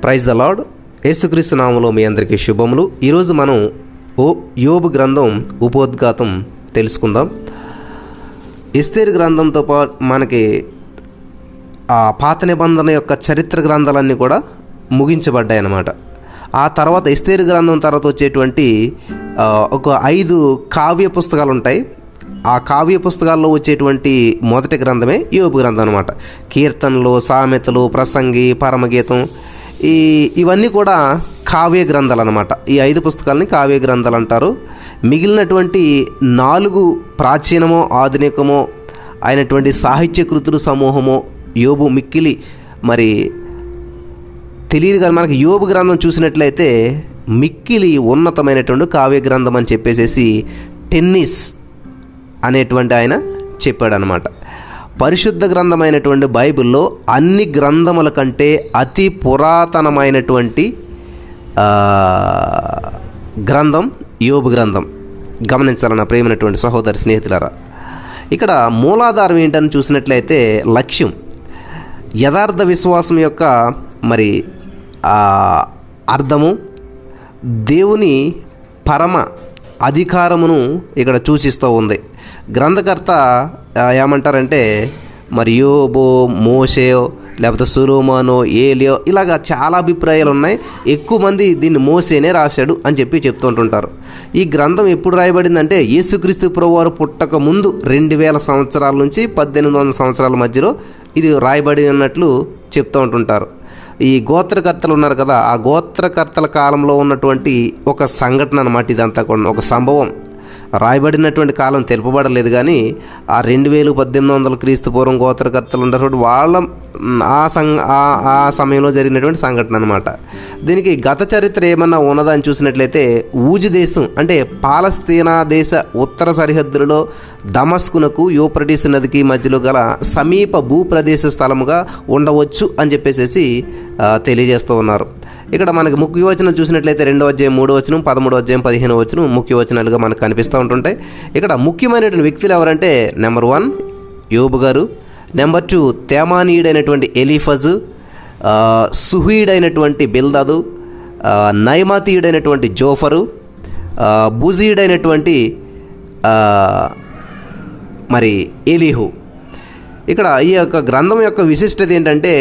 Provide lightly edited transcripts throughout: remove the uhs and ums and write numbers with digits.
Praise the lord. యేసుక్రీస్తు నామములో మీ అందరికీ శుభములు. ఈరోజు మనం యోబు గ్రంథం ఉపోద్ఘాతం తెలుసుకుందాం. ఎస్తేరు గ్రంథంతో పాటు మనకి ఆ పాత నిబంధన యొక్క చరిత్ర గ్రంథాలన్నీ కూడా ముగించబడ్డాయి అన్నమాట. ఆ తర్వాత ఎస్తేరు గ్రంథం తర్వాత వచ్చేటువంటి ఒక 5 కావ్య పుస్తకాలు ఉంటాయి. ఆ కావ్య పుస్తకాల్లో వచ్చేటువంటి మొదటి గ్రంథమే యోబు గ్రంథం అనమాట. కీర్తనలు, సామెతలు, ప్రసంగి, పరమగీతం ఇవన్నీ కూడా కావ్య గ్రంథాలు అనమాట. ఈ 5 పుస్తకాలని కావ్య గ్రంథాలు అంటారు. మిగిలినటువంటి 4 ప్రాచీనమో ఆధునికమో అయినటువంటి సాహిత్య కృతులు సమూహమో యోబు మిక్కిలి మరి తెలియదు. కానీ మనకి యోబు గ్రంథం చూసినట్లయితే మిక్కిలి ఉన్నతమైనటువంటి కావ్య గ్రంథం అని చెప్పేసి టెన్నిస్ అనేటువంటి ఆయన చెప్పాడనమాట. పరిశుద్ధ గ్రంథమైనటువంటి బైబిల్లో అన్ని గ్రంథముల కంటే అతి పురాతనమైనటువంటి గ్రంథం యోబు గ్రంథం. గమనించాలన్న ప్రేమైనటువంటి సహోదరి స్నేహితులారా, ఇక్కడ మూలాధారం ఏంటని చూసినట్లయితే లక్ష్యం, యథార్థ విశ్వాసం యొక్క మరి అర్థము, దేవుని పరమ అధికారమును ఇక్కడ సూచిస్తూ ఉంది. గ్రంథకర్త ఏమంటారంటే మరి యోబు, మోషేయో లేకపోతే సొలొమోనో, ఏలియో ఇలాగా చాలా అభిప్రాయాలు ఉన్నాయి. ఎక్కువ మంది దీన్ని మోసేనే రాశాడు అని చెప్తుంటుంటారు. ఈ గ్రంథం ఎప్పుడు రాయబడిందంటే యేసుక్రీస్తు ప్రభువారు పుట్టక ముందు 2000 సంవత్సరాల నుంచి 1800 సంవత్సరాల మధ్యలో ఇది రాయబడి అన్నట్లు చెప్తూ ఉంటుంటారు. ఈ గోత్రకర్తలు ఉన్నారు కదా, ఆ గోత్రకర్తల కాలంలో ఉన్నటువంటి ఒక సంఘటన అన్నమాట. ఇదంతా కూడా ఒక సంభవం. రాయబడినటువంటి కాలం తెలుపబడలేదు, కానీ ఆ 2000-1800 క్రీస్తు పూర్వం గోత్రకర్తలు ఉన్నటువంటి వాళ్ళ ఆ సమయంలో జరిగినటువంటి సంఘటన అనమాట. దీనికి గత చరిత్ర ఏమన్నా ఉన్నదా అని చూసినట్లయితే ఊజు దేశం అంటే పాలస్తీనా దేశ ఉత్తర సరిహద్దులలో దమస్కునకు యూఫ్రటీస్ నదికి మధ్యలో గల సమీప భూప్రదేశ స్థలముగా ఉండవచ్చు అని చెప్పేసి తెలియజేస్తూ ఉన్నారు. ఇక్కడ మనకి ముఖ్య వచనం చూసినట్లయితే 2వ అధ్యాయం 3వ వచనం, 13వ అధ్యాయం 15వ వచనం ముఖ్య వచనాలుగా మనకు కనిపిస్తూ ఉంటుంటాయి. ఇక్కడ ముఖ్యమైనటువంటి వ్యక్తులు ఎవరంటే నెంబర్ 1 యోబు గారు, నెంబర్ 2 తేమానీయుడైనటువంటి ఎలీఫజు, సుహీడైనటువంటి బిల్దాదు, నయమాతీయుడైనటువంటి జోఫరు, బుజీడైనటువంటి మరి ఎలీహు. ఇక్కడ ఈ యొక్క గ్రంథం యొక్క విశిష్టత ఏంటంటే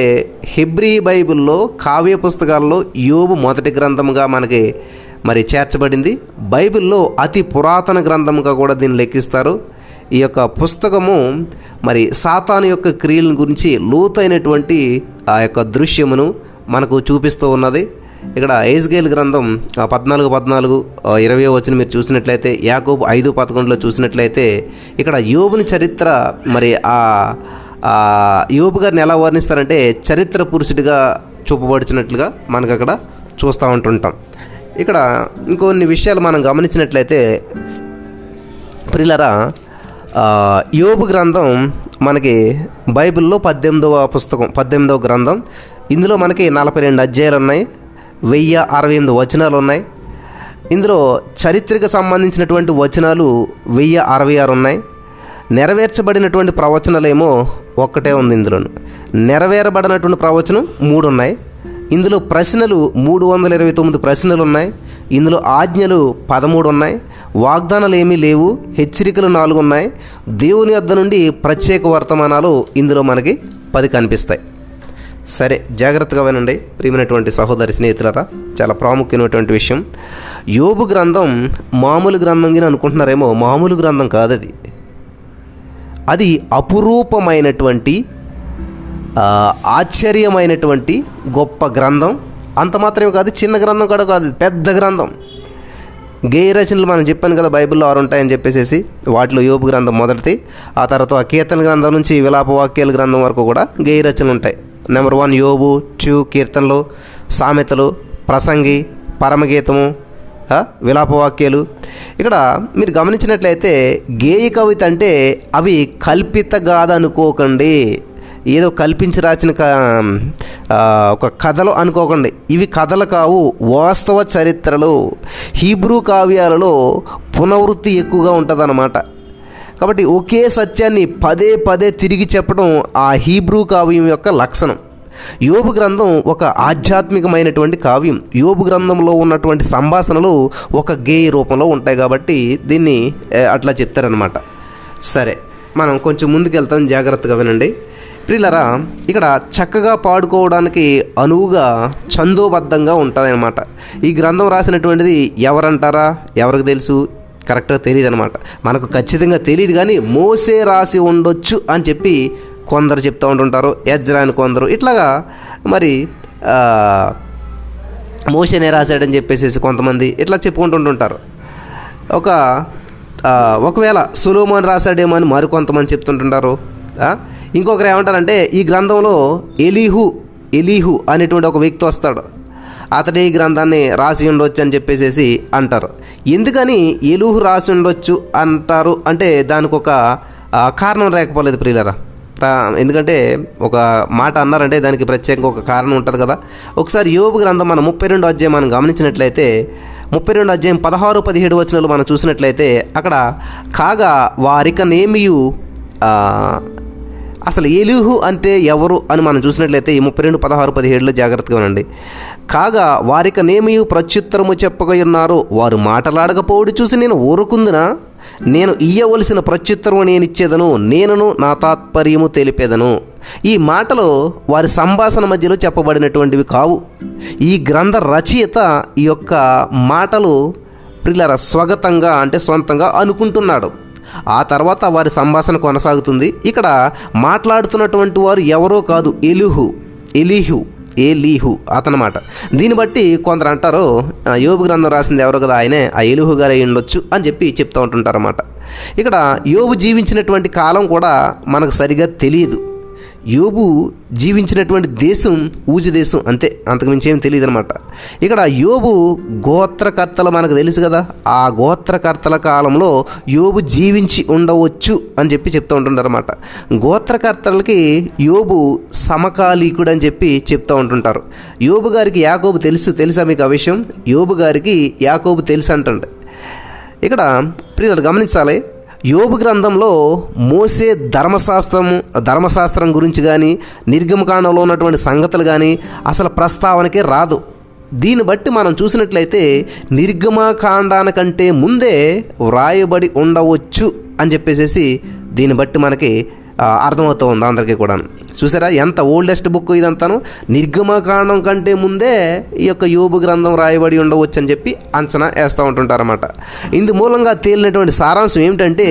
హెబ్రీ బైబిల్లో కావ్య పుస్తకాల్లో యోబు మొదటి గ్రంథముగా మనకి మరి చేర్చబడింది. బైబిల్లో అతి పురాతన గ్రంథముగా కూడా దీన్ని లెక్కిస్తారు. ఈ యొక్క పుస్తకము మరి సాతాను యొక్క క్రియల గురించి లోతైనటువంటి ఆ యొక్క దృశ్యమును మనకు చూపిస్తూ ఉన్నది. ఇక్కడ ఎహెజ్కేలు గ్రంథం 14:14, 20వ వచనం మీరు చూసినట్లయితే, యాకోబు 5:11లో చూసినట్లయితే ఇక్కడ యోబుని చరిత్ర మరి యోబు గారిని ఎలా వర్ణిస్తారంటే చరిత్ర పురుషుడిగా చూపబడుచున్నట్లుగా మనకు అక్కడ చూస్తూ ఉంటుంటాం. ఇక్కడ ఇంకొన్ని విషయాలు మనం గమనించినట్లయితే ప్రియులారా, యోబు గ్రంథం మనకి బైబిల్లో 18వ పుస్తకం, 18వ గ్రంథం. ఇందులో మనకి 42 అధ్యాయాలు ఉన్నాయి, 1068 వచనాలు ఉన్నాయి. ఇందులో చరిత్రకు సంబంధించినటువంటి వచనాలు 1066 ఉన్నాయి. నెరవేర్చబడినటువంటి ప్రవచనాలేమో ఒక్కటే ఉంది. ఇందులో నెరవేరబడినటువంటి ప్రవచనం 3 ఉన్నాయి. ఇందులో ప్రశ్నలు 329 ప్రశ్నలు ఉన్నాయి. ఇందులో ఆజ్ఞలు 13 ఉన్నాయి. వాగ్దానాలు ఏమీ లేవు. హెచ్చరికలు 4 ఉన్నాయి. దేవుని వద్ద నుండి ప్రత్యేక వర్తమానాలు ఇందులో మనకి 10 కనిపిస్తాయి. సరే, జాగ్రత్తగా వినండి ప్రియమైనటువంటి సహోదరి స్నేహితులారా, చాలా ప్రాముఖ్యమైనటువంటి విషయం. యోబు గ్రంథం మామూలు గ్రంథంగా అనుకుంటున్నారేమో, మామూలు గ్రంథం కాదు అది. అది అపురూపమైనటువంటి ఆశ్చర్యమైనటువంటి గొప్ప గ్రంథం. అంత మాత్రమే కాదు, చిన్న గ్రంథం కూడా కాదు, పెద్ద గ్రంథం. గేయ రచనలు మనం చెప్పాను కదా బైబిల్లో 6 ఉంటాయని చెప్పేసి, వాటిలో యోబు గ్రంథం మొదటిది. ఆ తర్వాత కీర్తన గ్రంథం నుంచి విలాప వాక్యాల గ్రంథం వరకు కూడా గేయ రచనలు ఉంటాయి. నెంబర్ 1 యోబు, 2 కీర్తనలు, సామెతలు, ప్రసంగి, పరమగీతము, విలాపవాక్యాలు. ఇక్కడ మీరు గమనించినట్లయితే గేయ కవిత అంటే అవి కల్పిత గాథ అనుకోకండి, ఏదో కల్పించి రాసిన ఒక కథలు అనుకోకండి. ఇవి కథలు కావు, వాస్తవ చరిత్రలు. హీబ్రూ కావ్యాలలో పునవృత్తి ఎక్కువగా ఉంటుందన్నమాట. కాబట్టి ఒకే సత్యాన్ని పదే పదే తిరిగి చెప్పడం ఆ హీబ్రూ కావ్యం యొక్క లక్షణం. యోబు గ్రంథం ఒక ఆధ్యాత్మికమైనటువంటి కావ్యం. యోబు గ్రంథంలో ఉన్నటువంటి సంభాషణలు ఒక గేయ రూపంలో ఉంటాయి కాబట్టి దీన్ని అట్లా చెప్తారనమాట. సరే, మనం కొంచెం ముందుకెళ్తాం, జాగ్రత్తగా వినండి ప్రియులరా. ఇక్కడ చక్కగా పాడుకోవడానికి అనువుగా ఛందోబద్ధంగా ఉంటుందన్నమాట. ఈ గ్రంథం రాసినటువంటిది ఎవరంటారా? ఎవరికి తెలుసు? కరెక్ట్గా తెలియదు అనమాట. మనకు ఖచ్చితంగా తెలియదు, కానీ మోసే రాసి ఉండొచ్చు అని చెప్పి కొందరు చెప్తూ ఉంటుంటారు, ఎజ్రా అని కొందరు. ఇట్లాగా మరి మోసేనే రాశాడని చెప్పేసి కొంతమంది ఇట్లా చెప్పుకుంటుంటుంటారు. ఒకవేళ సొలొమోన్ రాశాడేమో అని మరికొంతమంది చెప్తుంటుంటారు. ఇంకొకరు ఏమంటారంటే ఈ గ్రంథంలో ఎలీహు అనేటువంటి ఒక వ్యక్తి వస్తాడు, అతడే ఈ గ్రంథాన్ని రాసి ఉండొచ్చు అని చెప్పేసి అంటారు. ఎందుకని ఎలీహు రాసి ఉండొచ్చు అంటారు అంటే దానికి ఒక కారణం లేకపోలేదు ప్రియులరా. ఎందుకంటే ఒక మాట అన్నారంటే దానికి ప్రత్యేకంగా ఒక కారణం ఉంటుంది కదా. ఒకసారి యోబు గ్రంథం మన 32వ అధ్యాయం మనం గమనించినట్లయితే 32వ అధ్యాయం 16-17 వచనాలు మనం చూసినట్లయితే అక్కడ కాగా వారికనేమియు అసలు ఎలీహు అంటే ఎవరు అని మనం చూసినట్లయితే ఈ 32-16-17లో జాగ్రత్తగా ఉండండి. కాగా వారికనేమియు ప్రత్యుత్తరము చెప్పగా ఉన్నారు, వారు మాటలాడకపోవడు చూసి నేను ఊరుకుందునా? నేను ఇయ్యవలసిన ప్రత్యుత్తరము నేను ఇచ్చేదను, నేనును నా తాత్పర్యము తెలిపేదను. ఈ మాటలు వారి సంభాషణ మధ్యలో చెప్పబడినటువంటివి కావు. ఈ గ్రంథ రచయిత ఈ యొక్క మాటలు ప్రియులారా స్వగతంగా అంటే సొంతంగా అనుకుంటున్నాడు. ఆ తర్వాత వారి సంభాషణ కొనసాగుతుంది. ఇక్కడ మాట్లాడుతున్నటువంటి వారు ఎవరో కాదు, ఎలీహు అతనమాట. దీన్ని బట్టి కొందరు అంటారు యోబు గ్రంథం రాసింది ఎవరో కదా, ఆయనే ఆ ఎలీహు గారు అయి ఉండొచ్చు అని చెప్పి చెప్తూ ఉంటుంటారు అన్నమాట. ఇక్కడ యోబు జీవించినటువంటి కాలం కూడా మనకు సరిగా తెలియదు. యోబు జీవించినటువంటి దేశం ఊజు దేశం, అంతే, అంతకుమించి ఏం తెలియదు అనమాట. ఇక్కడ యోబు గోత్రకర్తలు మనకు తెలుసు కదా, ఆ గోత్రకర్తల కాలంలో యోబు జీవించి ఉండవచ్చు అని చెప్పి చెప్తూ ఉంటుంటారు అనమాట. గోత్రకర్తలకి యోబు సమకాలీకుడు అని చెప్పి చెప్తూ ఉంటుంటారు. యోబు గారికి యాకోబు తెలుసా మీకు ఆ విషయం? యోబు గారికి యాకోబు తెలుసు అంటండి. ఇక్కడ ప్రియులు గమనించాలి, యోబు గ్రంథంలో మోసే ధర్మశాస్త్రం గురించి కానీ నిర్గమకాండంలో ఉన్నటువంటి సంగతులు కానీ అసలు ప్రస్తావనకే రాదు. దీన్ని బట్టి మనం చూసినట్లయితే నిర్గమకాండానికంటే ముందే వ్రాయబడి ఉండవచ్చు అని చెప్పేసి దీన్ని బట్టి మనకి అర్థమవుతూ ఉంది అందరికీ కూడా. చూసారా ఎంత ఓల్డెస్ట్ బుక్ ఇదంతాను. నిర్గమకాండం కంటే ముందే ఈ యొక్క యోబు గ్రంథం రాయబడి ఉండవచ్చు అని చెప్పి అంచనా వేస్తూ ఉంటుంటారన్నమాట. ఇందు మూలంగా తేలినటువంటి సారాంశం ఏమిటంటే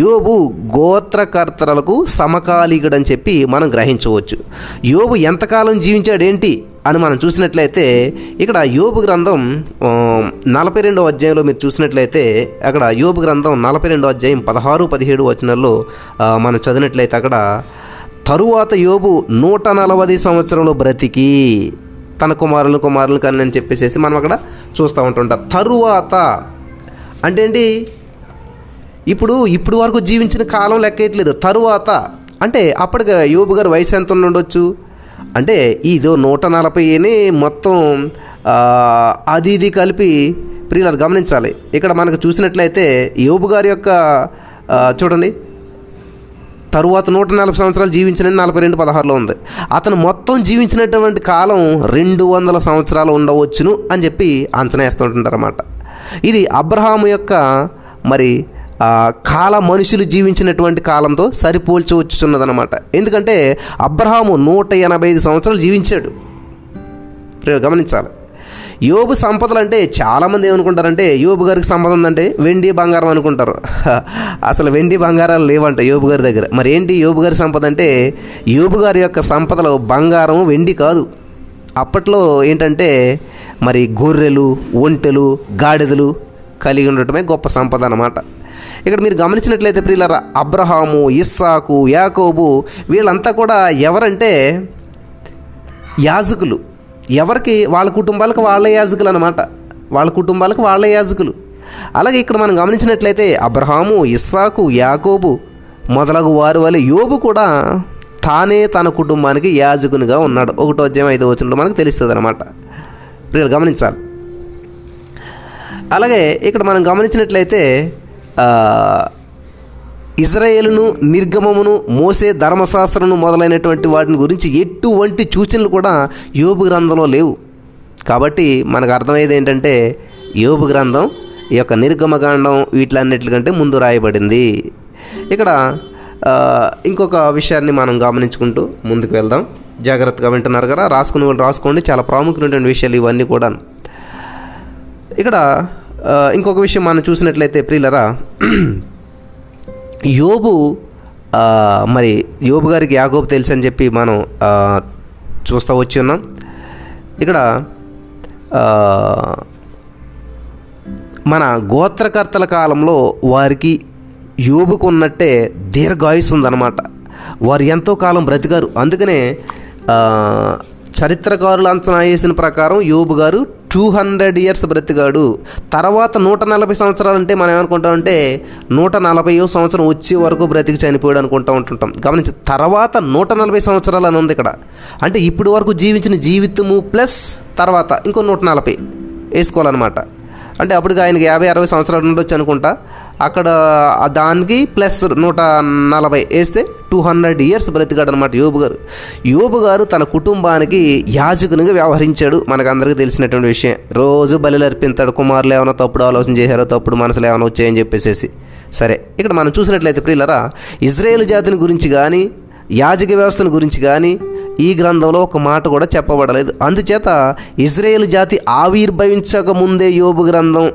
యోబు గోత్రకర్తలకు సమకాలీకుడు అని చెప్పి మనం గ్రహించవచ్చు. యోబు ఎంతకాలం జీవించాడేంటి అని మనం చూసినట్లయితే ఇక్కడ యోబు గ్రంథం 42వ అధ్యాయంలో మీరు చూసినట్లయితే అక్కడ యోబు గ్రంథం 42వ అధ్యాయం 16-17 వచనాల్లో మనం చదివినట్లయితే అక్కడ తరువాత యోబు 140 సంవత్సరంలో బ్రతికి తన కుమారులు కని అని చెప్పేసి మనం అక్కడ చూస్తూ ఉంటుంటాం. తరువాత అంటే ఏంటి? ఇప్పుడు వరకు జీవించిన కాలం లెక్కేయట్లేదు. తరువాత అంటే అప్పటికి యోబు గారు వయసు ఎంత ఉండొచ్చు అంటే ఇదో 140 మొత్తం అది ఇది కలిపి ప్రియులు గమనించాలి. ఇక్కడ మనకు చూసినట్లయితే యోబు గారి యొక్క చూడండి తరువాత 140 సంవత్సరాలు జీవించిన 42:16లో ఉంది. అతను మొత్తం జీవించినటువంటి కాలం 200 సంవత్సరాలు ఉండవచ్చును అని చెప్పి అంచనా వేస్తుంటారన్నమాట. ఇది అబ్రహాము యొక్క మరి మనుషులు జీవించినటువంటి కాలంతో సరిపోల్చవచ్చున్నదన్నమాట. ఎందుకంటే అబ్రహాము 185 సంవత్సరాలు జీవించాడు. గమనించాలి. యోబు సంపదలు అంటే చాలామంది ఏమనుకుంటారంటే యోబు గారికి సంపద ఉందంటే వెండి బంగారం అనుకుంటారు. అసలు వెండి బంగారాలు లేవంట యోబు గారి దగ్గర. మరి ఏంటి యోబు గారి సంపద అంటే యోబు గారి యొక్క సంపదలు బంగారం వెండి కాదు. అప్పట్లో ఏంటంటే మరి గొర్రెలు, ఒంటెలు, గాడిదలు కలిగి ఉండటమే గొప్ప సంపద అన్నమాట. ఇక్కడ మీరు గమనించినట్లయితే ప్రియులారా అబ్రహాము, ఇస్సాకు, యాకోబు వీళ్ళంతా కూడా ఎవరంటే యాజకులు. ఎవరికి? వాళ్ళ కుటుంబాలకు వాళ్ళ యాజకులు అన్నమాట. వాళ్ళ కుటుంబాలకు వాళ్ళ యాజకులు. అలాగే ఇక్కడ మనం గమనించినట్లయితే అబ్రహాము, ఇస్సాకు, యాకోబు మొదలగు వారి వల్ల యోబు కూడా తానే తన కుటుంబానికి యాజకునిగా ఉన్నాడు. 1వ అధ్యాయం 5వ వచనంలో మనకు తెలుస్తుంది అన్నమాట. ప్రియులు గమనించాలి. అలాగే ఇక్కడ మనం గమనించినట్లయితే ఇజ్రాయేలును, నిర్గమమును, మోసే ధర్మశాస్త్రమును మొదలైనటువంటి వాటిని గురించి ఎటువంటి సూచనలు కూడా యోబు గ్రంథంలో లేవు. కాబట్టి మనకు అర్థమయ్యేది ఏంటంటే యోబు గ్రంథం ఈ యొక్క నిర్గమకాండం వీటిలన్నిటికంటే ముందు రాయబడింది. ఇక్కడ ఇంకొక విషయాన్ని మనం గమనించుకుంటూ ముందుకు వెళ్దాం. జాగ్రత్తగా వింటున్నారు కదా, రాసుకుని వాళ్ళు రాసుకోండి. చాలా ప్రాముఖ్యమైనటువంటి విషయాలు ఇవన్నీ కూడా. ఇక్కడ ఇంకొక విషయం మనం చూసినట్లయితే ప్రియులరా, యోబు మరి యోబు గారికి యాకోబు తెలుసు అని చెప్పి మనం చూస్తూ వచ్చి ఉన్నాం. ఇక్కడ మన గోత్రకర్తల కాలంలో వారికి యోబుకు ఉన్నట్టే దీర్ఘాయుస్సు ఉందన్నమాట. వారు ఎంతో కాలం బ్రతికారు. అందుకనే చరిత్రకారులు అంచనా వేసిన ప్రకారం యోబు గారు 200 years బ్రతికాడు. తర్వాత 140 సంవత్సరాలు అంటే మనం ఏమనుకుంటామంటే 140వ సంవత్సరం వచ్చే వరకు బ్రతికి చనిపోయాడు అనుకుంటూ ఉంటుంటాం. గమనించి తర్వాత 140 సంవత్సరాలు అని ఉంది ఇక్కడ. అంటే ఇప్పటి వరకు జీవించిన జీవితము ప్లస్ తర్వాత ఇంకో 140 వేసుకోవాలన్నమాట. అంటే అప్పటికి ఆయనకి 50-60 సంవత్సరాలు ఉండొచ్చు అనుకుంటా. అక్కడ దానికి ప్లస్ 140 వేస్తే 200 years బ్రతికాడు అనమాట యోబు గారు తన కుటుంబానికి యాజకునిగా వ్యవహరించాడు. మనకందరికీ తెలిసినటువంటి విషయం. రోజు బలిలు అర్పించాడు. కుమారులు ఏమైనా తప్పుడు ఆలోచన చేశారో, తప్పుడు మనసులు ఏమైనా వచ్చాయని చెప్పేసి. సరే, ఇక్కడ మనం చూసినట్లయితే ప్రియులరా, ఇజ్రాయేలు జాతిని గురించి కానీ యాజక వ్యవస్థను గురించి కానీ ఈ గ్రంథంలో ఒక మాట కూడా చెప్పబడలేదు. అందుచేత ఇజ్రాయేలు జాతి ఆవిర్భవించక ముందే యోబు గ్రంథం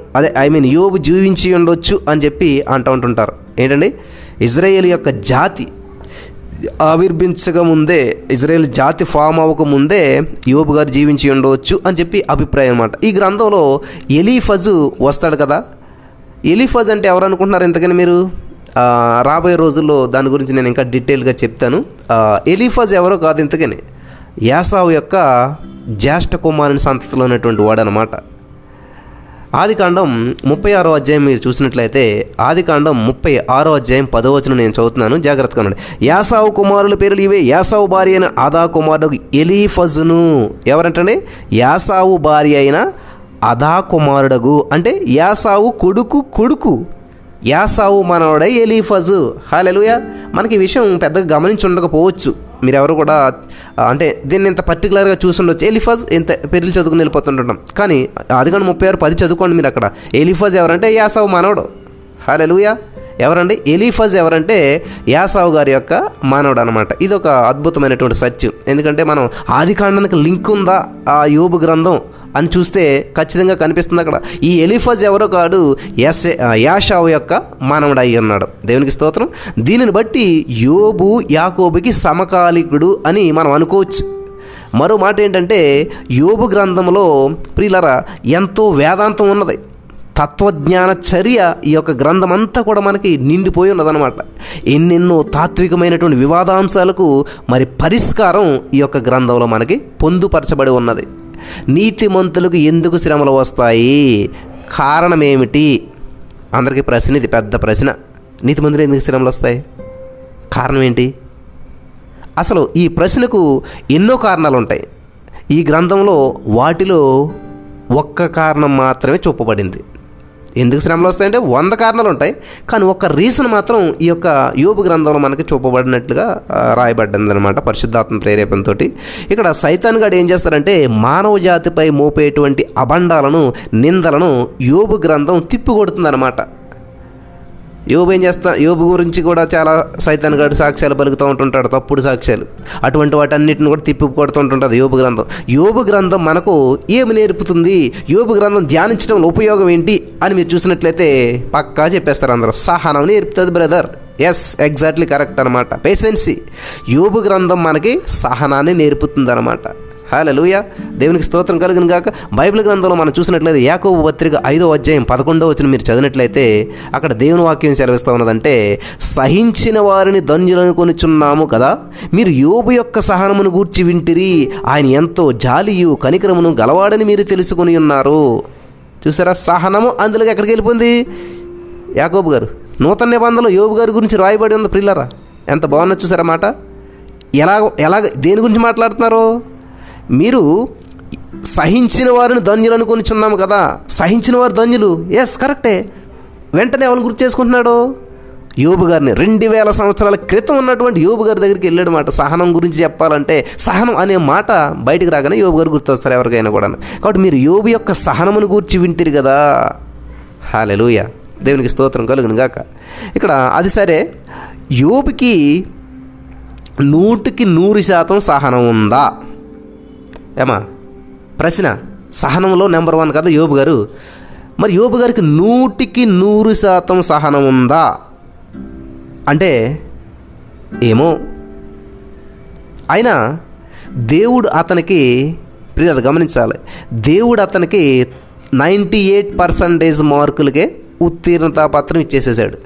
యోబు జీవించి ఉండొచ్చు అని చెప్పి అంటుంటారు. ఏంటండి, ఇజ్రాయేలు యొక్క జాతి ఆవిర్భించక ముందే, ఇజ్రాయేల్ జాతి ఫామ్ అవ్వకముందే యోబు గారు జీవించి ఉండవచ్చు అని చెప్పి అభిప్రాయం అన్నమాట. ఈ గ్రంథంలో ఎలీఫజు వస్తాడు కదా. ఎలీఫజ్ అంటే ఎవరు అనుకుంటున్నారు ఇంతకని మీరు? రాబోయే రోజుల్లో దాని గురించి నేను ఇంకా డీటెయిల్గా చెప్తాను. ఎలీఫజ్ ఎవరో కాదు, ఇంతకని యాసావు యొక్క జ్యేష్ఠ కుమారుని సంతతిలో ఉన్నటువంటి వాడనమాట. ఆదికాండం 36వ అధ్యాయం మీరు చూసినట్లయితే ఆదికాండం 36వ అధ్యాయం 10వ వచనం నేను చదువుతున్నాను, జాగ్రత్తగా ఉండండి. యాసావు కుమారుల పేర్లు ఇవే. యాసావు భార్య అయిన అదా కుమారుడు ఎలీఫజును. ఎవరంటే యాసావు భార్య అయిన అదా కుమారుడగు, అంటే యాసావు కొడుకు యాసావు మనవడై ఎలీఫజు. హల్లెలూయా. మనకి ఈ విషయం పెద్దగా గమనించి ఉండకపోవచ్చు. మీరెవరు కూడా అంటే దీన్ని ఇంత పర్టికులర్గా చూసుండొచ్చు. ఎలీఫజ్ ఇంత పేర్లు చదువుకుని వెళ్ళిపోతుంటాం. కానీ ఆదికాండం 36:10 చదువుకోండి మీరు. అక్కడ ఎలీఫజ్ ఎవరంటే యాసావు మనవడు. హల్లెలూయా. ఎవరండి? ఎలీఫజ్ ఎవరంటే యాసావు గారి యొక్క మానవుడు అనమాట. ఇది ఒక అద్భుతమైనటువంటి సత్యం. ఎందుకంటే మనం ఆదికాండానికి లింక్ ఉందా ఆ యోబు గ్రంథం అని చూస్తే ఖచ్చితంగా కనిపిస్తుంది అక్కడ. ఈ ఎలీఫజ్ ఎవరో కాదు, యాషావు యొక్క మానవుడు అయి ఉన్నాడు. దేవునికి స్తోత్రం. దీనిని బట్టి యోబు యాకోబుకి సమకాలికుడు అని మనం అనుకోవచ్చు. మరో మాట ఏంటంటే యోబు గ్రంథంలో ప్రియులరా ఎంతో వేదాంతం ఉన్నది. తత్వజ్ఞాన చర్య ఈ యొక్క గ్రంథం అంతా కూడా మనకి నిండిపోయి ఉన్నదనమాట. ఎన్నెన్నో తాత్వికమైనటువంటి వివాదాంశాలకు మరి పరిష్కారం ఈ యొక్క గ్రంథంలో మనకి పొందుపరచబడి ఉన్నది. నీతిమంతులకు ఎందుకు శ్రమలు వస్తాయి, కారణం ఏమిటి? అందరికీ ప్రశ్న, ఇది పెద్ద ప్రశ్న. నీతిమంతులు ఎందుకు శ్రమలు వస్తాయి, కారణం ఏంటి? అసలు ఈ ప్రశ్నకు ఎన్నో కారణాలు ఉంటాయి. ఈ గ్రంథంలో వాటిలో ఒక్క కారణం మాత్రమే చూపబడింది. ఎందుకు శ్రమలు వస్తాయంటే 100 కారణాలు ఉంటాయి, కానీ ఒక్క రీజన్ మాత్రం ఈ యొక్క యోబు గ్రంథంలో మనకి చూపబడినట్లుగా రాయబడ్డింది అనమాట, పరిశుద్ధాత్మ ప్రేరేపణతో. ఇక్కడ సైతాన్ గాడు ఏం చేస్తారంటే మానవ జాతిపై మోపేటువంటి అబండాలను, నిందలను యోబు గ్రంథం తిప్పికొడుతుంది అనమాట. యోబు గురించి కూడా చాలా సైతాన్ గాడు సాక్ష్యాలు పలుకుతూ ఉంటుంటాడు, తప్పుడు సాక్ష్యాలు. అటువంటి వాటన్నిటిని కూడా తిప్పి కొడుతుంటుంటుంది యోబు గ్రంథం మనకు ఏమి నేర్పుతుంది, యోబు గ్రంథం ధ్యానించడంలో ఉపయోగం ఏంటి అని మీరు చూసినట్లయితే పక్కా చెప్పేస్తారు అందరూ. సహనం నేర్పుతుంది బ్రదర్. ఎస్, ఎగ్జాక్ట్లీ కరెక్ట్ అనమాట. పేషెన్సీ. యోబు గ్రంథం మనకి సహనాన్ని నేర్పుతుంది అనమాట. హల్లెలూయా. దేవునికి స్తోత్రం కలుగును గాక. బైబిల్ గ్రంథంలో మనం చూసినట్లయితే యాకోబు పత్రిక 5వ అధ్యాయం 11వ వచనం మీరు చదివినట్లయితే అక్కడ దేవుని వాక్యం సెలవిస్తూ ఉన్నదంటే, సహించిన వారిని ధన్యులను కొనుచున్నాము కదా, మీరు యోబు యొక్క సహనమును గూర్చి వింటిరి, ఆయన ఎంతో జాలియు కనికరమును గలవాడని మీరు తెలుసుకుని ఉన్నారు. చూసారా, సహనము అందులోకి ఎక్కడికి వెళ్ళిపోయింది? యాకోబు గారు నూతన నిబంధనలో యోబు గారి గురించి రాయబడి ఉంది. ప్రియులారా, ఎంత బాగున్నా చూసారా మాట. ఎలాగ దేని గురించి మాట్లాడుతున్నారు? మీరు సహించిన వారిని ధన్యులను కొనుచున్నాము కదా, సహించిన వారు ధన్యులు. ఎస్, కరెక్టే. వెంటనే ఎవరిని గుర్తు చేసుకుంటున్నాడు? యోబు గారిని 2000 సంవత్సరాల క్రితం ఉన్నటువంటి యోబు గారి దగ్గరికి వెళ్ళాడు మాట. సహనం గురించి చెప్పాలంటే సహనం అనే మాట బయటకు రాగానే యోబు గారు గుర్తొస్తారు ఎవరికైనా కూడా. కాబట్టి మీరు యోబు యొక్క సహనమును గురించి వింటారు కదా. హల్లెలూయా, దేవునికి స్తోత్రం కలుగును గాక. ఇక్కడ అది సరే, యోబుకి 100% సహనం ఉందా? ఏమా ప్రశ్న. సహనంలో నెంబర్ 1 కదా యోబు గారు. మరి యోబు గారికి 100% సహనం ఉందా అంటే ఏమో. అయినా దేవుడు అతనికి, ప్రియులు గమనించాలి, దేవుడు అతనికి 98% మార్కులకే ఉత్తీర్ణతా పత్రం ఇచ్చేసేసాడు.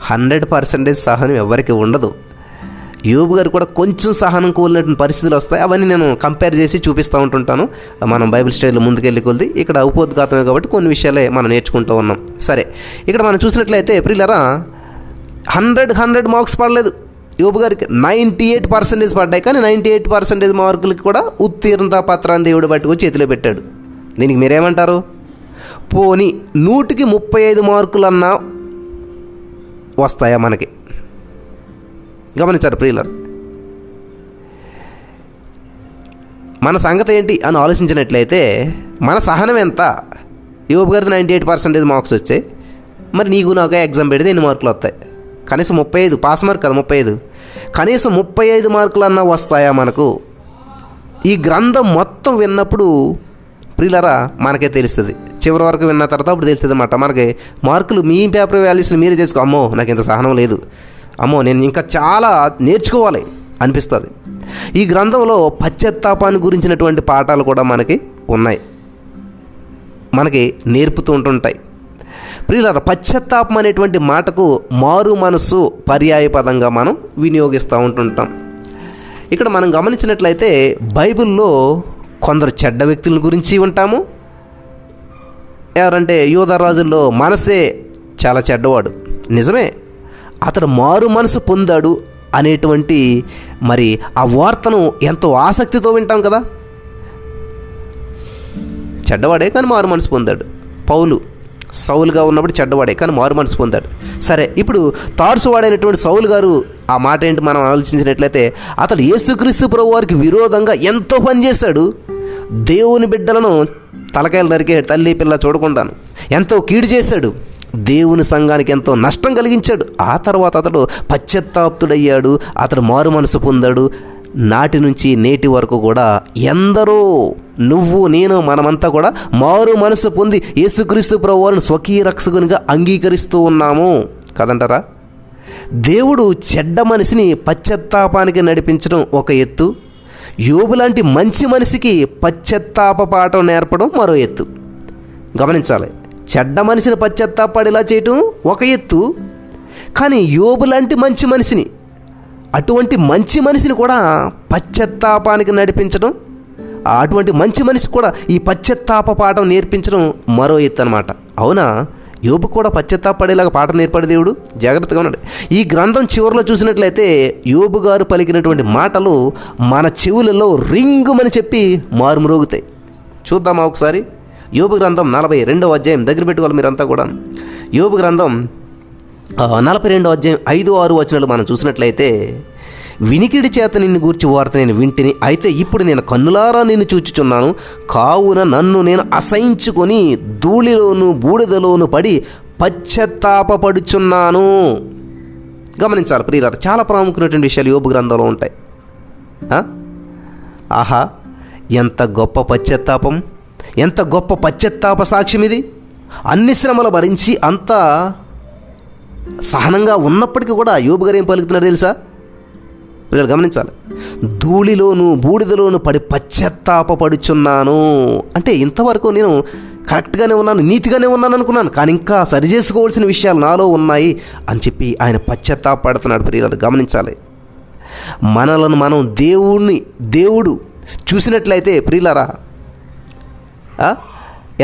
100% సహనం ఎవరికి ఉండదు. యోబు గారు కూడా కొంచెం సహనం కోల్పోయిన పరిస్థితులు వస్తాయి. అవన్నీ నేను కంపేర్ చేసి చూపిస్తూ ఉంటుంటాను. మనం బైబిల్ స్టైల్లో ముందుకెళ్ళి కొద్ది ఇక్కడ ఉపోద్ఘాతమే కాబట్టి కొన్ని విషయాలే మనం నేర్చుకుంటూ ఉన్నాం. సరే, ఇక్కడ మనం చూసినట్లయితే ప్రియులరా 100 మార్క్స్ పడలేదు యోబు గారికి, 98% పడ్డాయి. కానీ 98% మార్కులకి కూడా ఉత్తీర్ణతా పత్రాన్ని దేవుడు పట్టుకొని చేతిలో పెట్టాడు. దీనికి మీరేమంటారు? పోనీ 100కి 35 మార్కులన్నా వస్తాయా మనకి? గమనించారు ప్రియులర్, మన సంగతి ఏంటి అని ఆలోచించినట్లయితే మన సహనం ఎంత? యోబు గారిది 98% మార్క్స్ వచ్చాయి. మరి నీకు నాకు ఎగ్జామ్ పెడితే ఎన్ని మార్కులు వస్తాయి? కనీసం 35, పాస్ మార్క్ కదా 35, కనీసం 35 మార్కులన్నా వస్తాయా మనకు? ఈ గ్రంథం మొత్తం విన్నప్పుడు ప్రియులరా మనకే తెలుస్తుంది. చివరి వరకు విన్న తర్వాత అప్పుడు తెలుస్తుంది అన్నమాట మనకి. మార్కులు మీ పేపర్ వాల్యూస్ని మీరే చేసుకో, అమ్మో నాకు ఇంత సహనం లేదు, అమ్మో నేను ఇంకా చాలా నేర్చుకోవాలి అనిపిస్తుంది. ఈ గ్రంథంలో పశ్చాత్తాపాన్ని గురించినటువంటి పాఠాలు కూడా మనకి ఉన్నాయి, మనకి నేర్పుతూ ఉంటుంటాయి. ప్రియులారా, పశ్చాత్తాపం అనేటువంటి మాటకు మారు మనసు పర్యాయ పదంగా మనం వినియోగిస్తూ ఉంటుంటాం. ఇక్కడ మనం గమనించినట్లయితే బైబిల్లో కొందరు చెడ్డ వ్యక్తుల గురించి ఉంటాము. ఎవరంటే యూదారాజుల్లో మనసే చాలా చెడ్డవాడు, నిజమే, అతడు మారు మనసు పొందాడు అనేటువంటి మరి ఆ వార్తను ఎంతో ఆసక్తితో వింటాం కదా. చెడ్డవాడే కానీ మారు మనసు పొందాడు. పౌలు సౌలుగా ఉన్నప్పుడు చెడ్డవాడే కానీ మారు మనసు పొందాడు. సరే, ఇప్పుడు తార్సువాడైనటువంటి సౌలు గారు ఆ మాట ఏంటి మనం ఆలోచించినట్లయితే అతడు యేసుక్రీస్తు ప్రభు వారికి విరోధంగా ఎంతో పనిచేశాడు. దేవుని బిడ్డలను తలకాయలు నరికే తల్లి పిల్ల చూడకుండాను ఎంతో కీడు చేశాడు. దేవుని సంఘానికి ఎంతో నష్టం కలిగించాడు. ఆ తర్వాత అతడు పశ్చాత్తాప్తుడయ్యాడు, అతడు మారు మనసు పొందాడు. నాటి నుంచి నేటి వరకు కూడా ఎందరో, నువ్వు నేను మనమంతా కూడా మారు మనసు పొంది యేసుక్రీస్తు ప్రభువును స్వకీయ రక్షకునిగా అంగీకరిస్తూ ఉన్నాము కదంటారా. దేవుడు చెడ్డ మనిషిని పశ్చాత్తాపానికి నడిపించడం ఒక ఎత్తు, యోబు లాంటి మంచి మనిషికి పశ్చాత్తాప పాఠం నేర్పడం మరో ఎత్తు. గమనించాలి, చెడ్డ మనిషిని పశ్చాత్తాపడేలా చేయటం ఒక ఎత్తు, కానీ యోబు లాంటి మంచి మనిషిని, అటువంటి మంచి మనిషిని కూడా పశ్చాత్తాపానికి నడిపించడం, అటువంటి మంచి మనిషికి కూడా ఈ పశ్చాత్తాప పాఠం నేర్పించడం మరో ఎత్తు అనమాట. అవునా, యోబు కూడా పశ్చాత్తాపడేలాగా పాఠం నేర్పడే దేవుడు. జాగ్రత్తగా ఉన్నాడు. ఈ గ్రంథం చివరిలో చూసినట్లయితే యోబు గారు పలికినటువంటి మాటలు మన చెవులలో రింగుమని చెప్పి మారుమ్రోగుతాయి. చూద్దామా ఒకసారి. యోబు గ్రంథం 42వ అధ్యాయం దగ్గర పెట్టుకోవాలి మీరంతా కూడా. యోబు గ్రంథం 42వ అధ్యాయం 5-6 వచనాలు మనం చూసినట్లయితే, వినికిడి చేత నిన్ను గూర్చి వార్త నేను వింటిని, అయితే ఇప్పుడు నేను కన్నులారా నిన్ను చూచుచున్నాను, కావున నన్ను నేను అసహించుకొని ధూళిలోను బూడిదలోను పడి పశ్చాత్తాపపడుచున్నాను. గమనించాలి ప్రియులారా, చాలా ప్రాముఖ్యమైనటువంటి విషయాలు యోబు గ్రంథంలో ఉంటాయి. ఆహా, ఎంత గొప్ప పశ్చాత్తాపం, ఎంత గొప్ప పశ్చాత్తాప సాక్ష్యం ఇది. అన్ని శ్రమలు భరించి అంత సహనంగా ఉన్నప్పటికీ కూడా యోబు గారు ఏం పలుకుతున్నాడు తెలుసా? పిల్లలు గమనించాలి. ధూళిలోను బూడిదలోను పడి పశ్చాత్తాపపడుచున్నాను అంటే ఇంతవరకు నేను కరెక్ట్గానే ఉన్నాను, నీతిగానే ఉన్నాను అనుకున్నాను, కానీ ఇంకా సరి చేసుకోవాల్సిన విషయాలు నాలో ఉన్నాయి అని చెప్పి ఆయన పశ్చాత్తాపడుతున్నాడు. పిల్లలు గమనించాలి. మనలను మనం దేవుడు చూసినట్లయితే ప్రియులారా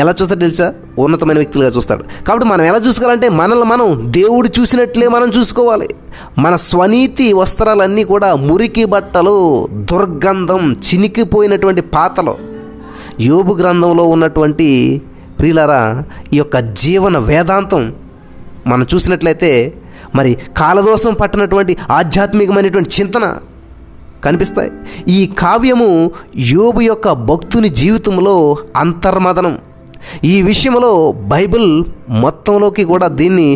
ఎలా చూస్తాడు తెలుసా? ఉన్నతమైన వ్యక్తులుగా చూస్తాడు. కాబట్టి మనం ఎలా చూసుకోవాలంటే మనల్ని మనం దేవుడు చూసినట్లే మనం చూసుకోవాలి. మన స్వనీతి వస్త్రాలన్నీ కూడా మురికి బట్టలు, దుర్గంధం, చినికిపోయినటువంటి పాతలు. యోబు గ్రంథంలో ఉన్నటువంటి ప్రియులారా ఈ యొక్క జీవన వేదాంతం మనం చూసినట్లయితే మరి కాలదోషం పట్టినటువంటి ఆధ్యాత్మికమైనటువంటి చింతన కనిపిస్తాయి. ఈ కావ్యము యోబు యొక్క భక్తుని జీవితంలో అంతర్మదనం. ఈ విషయంలో బైబిల్ మొత్తంలోకి కూడా దీన్ని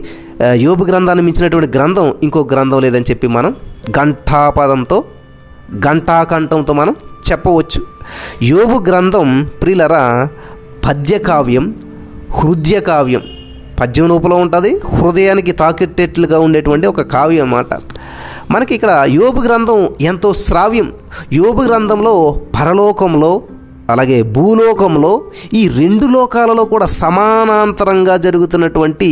యోబు గ్రంథాన్ని మించినటువంటి గ్రంథం ఇంకో గ్రంథం లేదని చెప్పి మనం ఘంటాకంఠంతో మనం చెప్పవచ్చు. యోబు గ్రంథం ప్రియులరా పద్య కావ్యం, హృదయ కావ్యం. పద్యం రూపంలో ఉంటుంది, హృదయానికి తాకిట్టేట్లుగా ఉండేటువంటి ఒక కావ్యం అన్నమాట. మనకి ఇక్కడ యోబు గ్రంథం ఎంతో శ్రావ్యం. యోబు గ్రంథంలో పరలోకంలో అలాగే భూలోకంలో ఈ రెండు లోకాలలో కూడా సమానాంతరంగా జరుగుతున్నటువంటి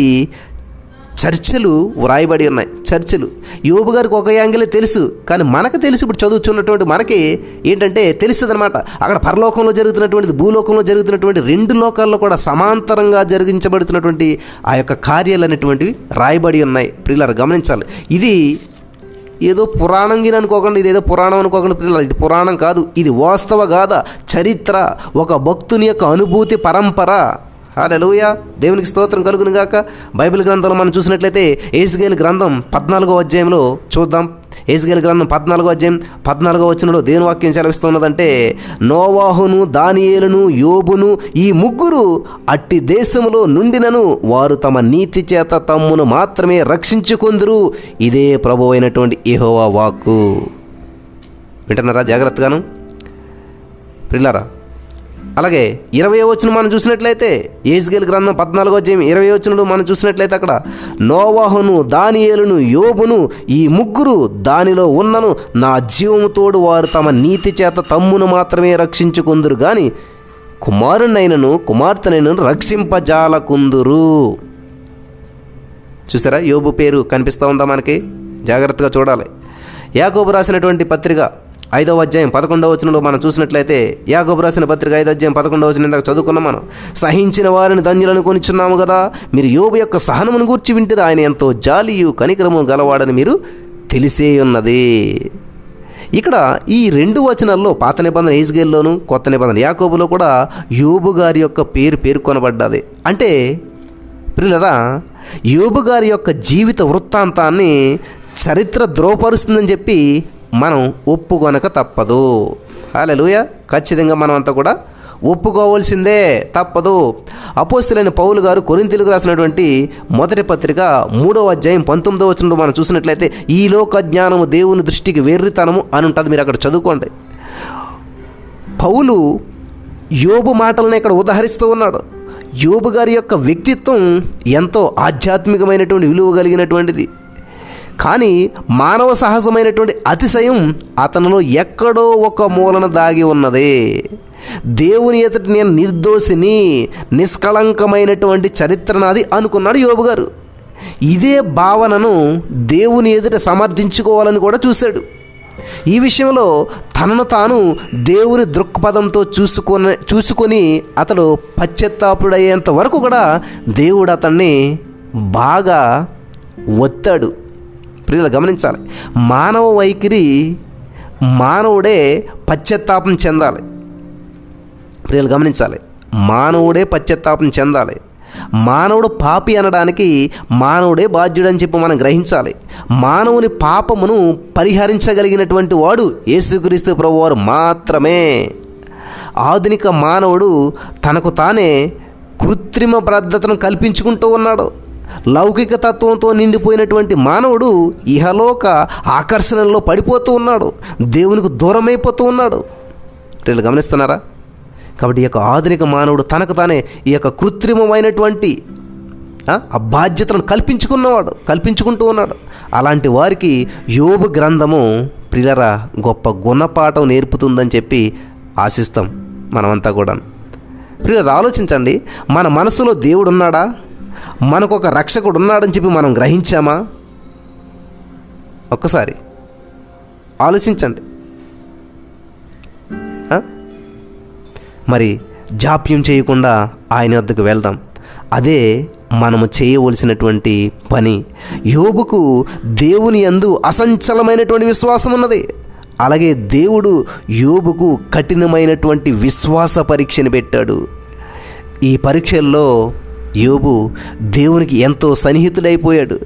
చర్చలు వ్రాయబడి ఉన్నాయి. చర్చలు యోబు గారికి ఒక యాంగిలే తెలుసు, కానీ మనకు తెలుసు. ఇప్పుడు చదువుతున్నటువంటి మనకి ఏంటంటే తెలుస్తుంది అనమాట. అక్కడ పరలోకంలో జరుగుతున్నటువంటిది, భూలోకంలో జరుగుతున్నటువంటి రెండు లోకాల్లో కూడా సమాంతరంగా జరిగించబడుతున్నటువంటి ఆ యొక్క కార్యాలు అనేటువంటివి రాయబడి ఉన్నాయి. ప్రియులారా గమనించాలి. ఇది ఏదో పురాణం గిని అనుకోకండి, ఇదేదో పురాణం అనుకోకండి ప్రియులారా. ఇది పురాణం కాదు, ఇది వాస్తవ గాథ, చరిత్ర, ఒక భక్తుని యొక్క అనుభూతి పరంపర. హల్లెలూయా, దేవునికి స్తోత్రం కలుగును గాక. బైబిల్ గ్రంథంలో మనం చూసినట్లయితే యెహెజ్కేలు గ్రంథం 14వ అధ్యాయంలో చూద్దాం. యెహెజ్కేలు గ్రంథం 14వ అధ్యాయం 14వ వచనంలో దేవుని వాక్యం సెలవిస్తున్నదంటే, నోవాహును, దానియేలును, యోబును ఈ ముగ్గురు అట్టి దేశములో నుండినను వారు తమ నీతి చేత తమ్మును మాత్రమే రక్షించుకొందురు. ఇదే ప్రభువు అయినటువంటి యెహోవా వాక్కు. వింటున్నారా జాగ్రత్తగాను ప్రియులారా? అలాగే 20వ వచనం మనం చూసినట్లయితే యెహెజ్కేలు గ్రంథం 14వ అధ్యాయం 20వ వచనంలో మనం చూసినట్లయితే అక్కడ నోవాహును, దానియేలును, యోబును ఈ ముగ్గురు దానిలో ఉన్నను నా జీవము తోడు వారు తమ నీతి చేత తమ్మును మాత్రమే రక్షించుకుందురు గాని కుమారునైనను కుమార్తెనైనను రక్షింపజాలకుందురు. చూసారా, యోబు పేరు కనిపిస్తూ ఉందా మనకి? జాగ్రత్తగా చూడాలి. యాకోబు రాసినటువంటి పత్రిక 5వ అధ్యాయం 11వ వచనంలో మనం చూసినట్లయితే, యాకోబు రాసిన పత్రిక 5వ అధ్యాయం 11వ వచనం ఇందాక చదువుకున్నాం మనం. సహించిన వారిని ధన్యులను కొనిచున్నాము కదా, మీరు యోబు యొక్క సహనమును గూర్చి వింటిరా, ఆయన ఎంతో జాలియు కనికరము గలవాడని మీరు తెలిసే ఉన్నది. ఇక్కడ ఈ రెండు వచనాల్లో పాత నిబంధన యెహెజ్కేలులోను, కొత్త నిబంధన యాకోబులో కూడా యోబు గారి యొక్క పేరు పేర్కొనబడ్డది. అంటే ప్రియులారా, యోబు గారి యొక్క జీవిత వృత్తాంతాన్ని చరిత్ర ధ్రువపరుస్తుందని చెప్పి మనం ఒప్పుకొనక తప్పదు. హల్లెలూయా, ఖచ్చితంగా మనం అంతా కూడా ఒప్పుకోవాల్సిందే, తప్పదు. అపోస్తలుడైన పౌలు గారు కొరింథీయులకు రాసినటువంటి మొదటి పత్రిక 3వ అధ్యాయం 19వ వచనంలో మనం చూసినట్లయితే, ఈ లోక జ్ఞానము దేవుని దృష్టికి వెర్రితనము అని ఉంటుంది. మీరు అక్కడ చదువుకోండి. పౌలు యోబు మాటలను ఇక్కడ ఉదహరిస్తూ ఉన్నాడు. యోబు గారి యొక్క వ్యక్తిత్వం ఎంతో ఆధ్యాత్మికమైనటువంటి విలువ కలిగినటువంటిది. కానీ మానవ సహజమైనటువంటి అతిశయం అతనిలో ఎక్కడో ఒక మూలన దాగి ఉన్నది. దేవుని ఎదుట నేను నిర్దోషిని, నిష్కళంకమైనటువంటి చరిత్ర నాది అనుకున్నాడు యోబు గారు. ఇదే భావనను దేవుని ఎదుట సమర్థించుకోవాలని కూడా చూశాడు. ఈ విషయంలో తనను తాను దేవుని దృక్పథంతో చూసుకొని అతడు పశ్చాత్తాపుడయ్యేంత వరకు కూడా దేవుడు అతన్ని బాగా ఒత్తాడు. ప్రియులు గమనించాలి, మానవ వైఖరి మానవుడే పశ్చాత్తాపం చెందాలి. ప్రియులు గమనించాలి, మానవుడే పశ్చాత్తాపం చెందాలి. మానవుడు పాపి అనడానికి మానవుడే బాధ్యుడని చెప్పి మనం గ్రహించాలి. మానవుని పాపమును పరిహరించగలిగినటువంటి వాడు యేసుక్రీస్తు ప్రభువారు మాత్రమే. ఆధునిక మానవుడు తనకు తానే కృత్రిమ బద్ధతను కల్పించుకుంటూ ఉన్నాడు. లౌకిక తత్వంతో నిండిపోయినటువంటి మానవుడు ఇహలోక ఆకర్షణలో పడిపోతూ ఉన్నాడు, దేవునికి దూరమైపోతూ ఉన్నాడు. వీళ్ళు గమనిస్తున్నారా? కాబట్టి ఈ యొక్క ఆధునిక మానవుడు తనకు తానే ఈ యొక్క కృత్రిమమైనటువంటి ఆ బాధ్యతలను కల్పించుకుంటూ ఉన్నాడు. అలాంటి వారికి యోబు గ్రంథము ప్రియులరా గొప్ప గుణపాఠం నేర్పుతుందని చెప్పి ఆశిస్తాం మనమంతా కూడా. ప్రియులరా ఆలోచించండి, మన మనసులో దేవుడు ఉన్నాడా? మనకు ఒక రక్షకుడు ఉన్నాడని చెప్పి మనం గ్రహించామా? ఒక్కసారి ఆలోచించండి. మరి జాప్యం చేయకుండా ఆయన వద్దకు వెళ్దాం. అదే మనము చేయవలసినటువంటి పని. యోబుకు దేవుని యందు అసంచలమైనటువంటి విశ్వాసం ఉన్నది. అలాగే దేవుడు యోబుకు కఠినమైనటువంటి విశ్వాస పరీక్షను పెట్టాడు. ఈ పరీక్షల్లో యోబు దేవునికి ఎంతో సన్నిహితుడైపోయాడు.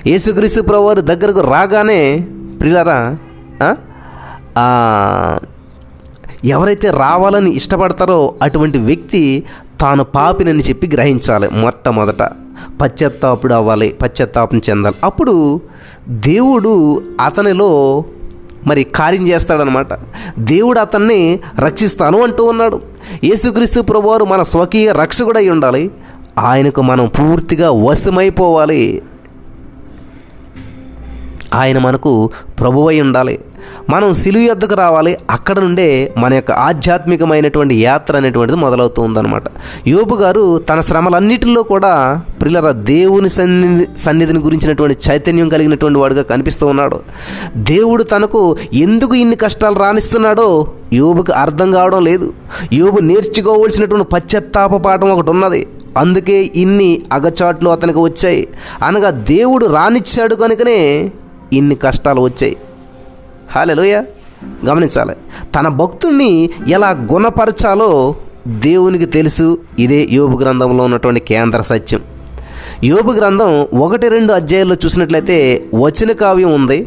యేసుక్రీస్తు ప్రభువారు దగ్గరకు రాగానే ప్రియులారా, ఎవరైతే రావాలని ఇష్టపడతారో అటువంటి వ్యక్తి తాను పాపినని చెప్పి గ్రహించాలి. మొట్టమొదట పశ్చాత్తాపుడు అవ్వాలి, పశ్చాత్తాపం చెందాలి. అప్పుడు దేవుడు అతనిలో మరి కార్యం చేస్తాడనమాట. దేవుడు అతన్ని రక్షిస్తాను అంటూ ఉన్నాడు. యేసుక్రీస్తు ప్రభువారు మన స్వకీయ రక్షకుడై ఉండాలి. ఆయనకు మనం పూర్తిగా వశమైపోవాలి. ఆయన మనకు ప్రభువై ఉండాలి. మనం సిలువ యొద్దకు రావాలి. అక్కడ నుండే మన యొక్క ఆధ్యాత్మికమైనటువంటి యాత్ర అనేటువంటిది మొదలవుతూ ఉందన్నమాట. యోబు గారు తన శ్రమలన్నిటిలో కూడా ప్రియులారా దేవుని సన్నిధిని గురించినటువంటి చైతన్యం కలిగినటువంటి వాడుగా కనిపిస్తూ ఉన్నాడు. దేవుడు తనకు ఎందుకు ఇన్ని కష్టాలు రాణిస్తున్నాడో యోబుకు అర్థం కావడం లేదు. యోబు నేర్చుకోవాల్సినటువంటి పశ్చాత్తాప పాఠం ఒకటి ఉన్నది. అందుకే ఇన్ని అగచాట్లు అతనికి వచ్చాయి. అనగా దేవుడు రానిచ్చాడు కనుకనే ఇన్ని కష్టాలు వచ్చాయి. హల్లెలూయా. గమనించాలి, తన భక్తుణ్ణి ఎలా గుణపరచాలో దేవునికి తెలుసు. ఇదే యోబు గ్రంథంలో ఉన్నటువంటి కేంద్ర సత్యం. యోబు గ్రంథం 1-2 అధ్యాయాల్లో చూసినట్లయితే వచన కావ్యం ఉంది.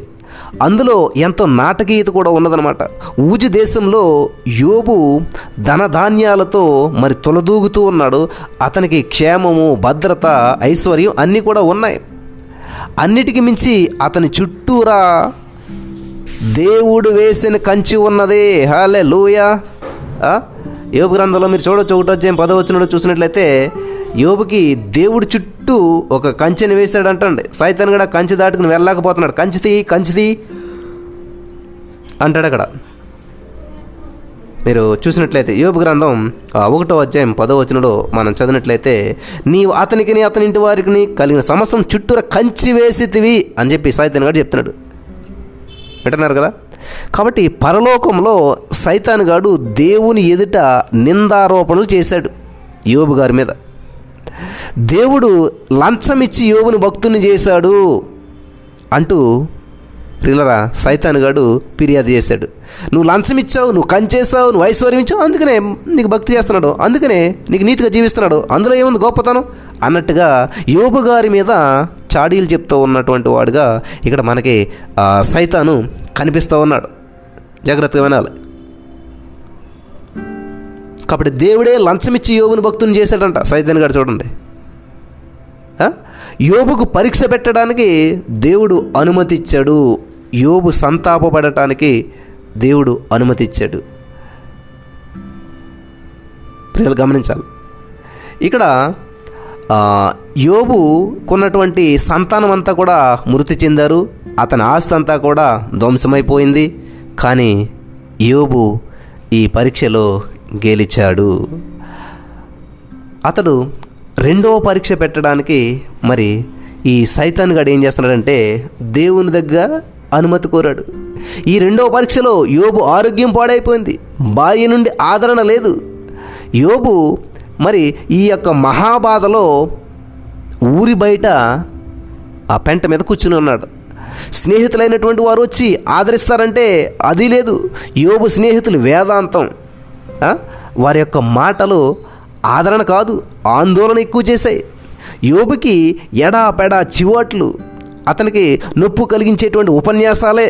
అందులో ఎంతో నాటకీయత కూడా ఉన్నదనమాట. ఊజు దేశంలో యోబు ధనధాన్యాలతో మరి తొలదూగుతూ ఉన్నాడు. అతనికి క్షేమము, భద్రత, ఐశ్వర్యం అన్నీ కూడా ఉన్నాయి. అన్నిటికి మించి అతని చుట్టూరా దేవుడు వేసిన కంచి ఉన్నది. హల్లెలూయా. యోబు గ్రంథంలో మీరు చూడవచ్చు, 1వ అధ్యాయం 10వ వచనంలో చూసినట్లయితే యోబుకి దేవుడు చుట్టూ ఒక కంచెని వేశాడంటండి. సైతాన్ కూడా కంచె దాటుకుని వెళ్ళలేకపోతున్నాడు. కంచిది అంటాడు అక్కడ. మీరు చూసినట్లయితే యోబు గ్రంథం 1వ అధ్యాయం 10వ వచనంలో మనం చదివినట్లయితే, నీవు అతనికి అతని ఇంటి వారికి కలిగిన సమస్తం చుట్టూరా కంచి వేసితివి అని చెప్పి సైతాన్ గారు చెప్తున్నాడు. వింటున్నారు కదా. కాబట్టి పరలోకంలో సైతాన్ గాడు దేవుని ఎదుట నిందారోపణలు చేశాడు యోబు గారి మీద. దేవుడు లంచం ఇచ్చి యోబుని భక్తుని చేశాడు అంటూ ప్రియులారా సైతాన్ గాడు ఫిర్యాదు చేశాడు. నువ్వు లంచం ఇచ్చావు, నువ్వు కంచేసావు, నువ్వు ఐశ్వర్యం ఇచ్చావు, అందుకనే నీకు భక్తి చేస్తున్నాడు, అందుకనే నీకు నీతిగా జీవిస్తున్నాడు, అందులో ఏముంది గొప్పతనం అన్నట్టుగా యోబు గారి మీద చాడీలు చెప్తూ ఉన్నటువంటి వాడుగా ఇక్కడ మనకి సైతాను కనిపిస్తూ ఉన్నాడు. జాగ్రత్తగా వినాలి. కాబట్టి దేవుడే లంచమిచ్చి యోబుని భక్తుని చేశాడంట సైతాన్ గారు. చూడండి, యోబుకు పరీక్ష పెట్టడానికి దేవుడు అనుమతి ఇచ్చాడు. యోబు సంతాపపడటానికి దేవుడు అనుమతి ఇచ్చాడు. ప్రియులు గమనించాలి, ఇక్కడ యోబు కొన్నటువంటి సంతానం అంతా కూడా మృతి చెందారు. అతని ఆస్తి అంతా కూడా ధ్వంసమైపోయింది. కానీ యోబు ఈ పరీక్షలో గెలిచాడు. అతడు రెండవ పరీక్ష పెట్టడానికి మరి ఈ సైతాన్ గాడు ఏం చేస్తున్నాడంటే దేవుని దగ్గర అనుమతి కోరాడు. ఈ రెండవ పరీక్షలో యోబు ఆరోగ్యం పాడైపోయింది. భార్య నుండి ఆదరణ లేదు. యోబు మరి ఈ యొక్క మహాబాధలో ఊరి బయట ఆ పెంట మీద కూర్చుని ఉన్నాడు. స్నేహితులైనటువంటి వారు వచ్చి ఆదరిస్తారంటే అది లేదు. యోబు స్నేహితులు వేదాంతం, వారి యొక్క మాటలు ఆదరణ కాదు, ఆందోళన ఎక్కువ చేశాయి. యోబుకి ఎడాపెడా చివాట్లు, అతనికి నొప్పు కలిగించేటువంటి ఉపన్యాసాలే.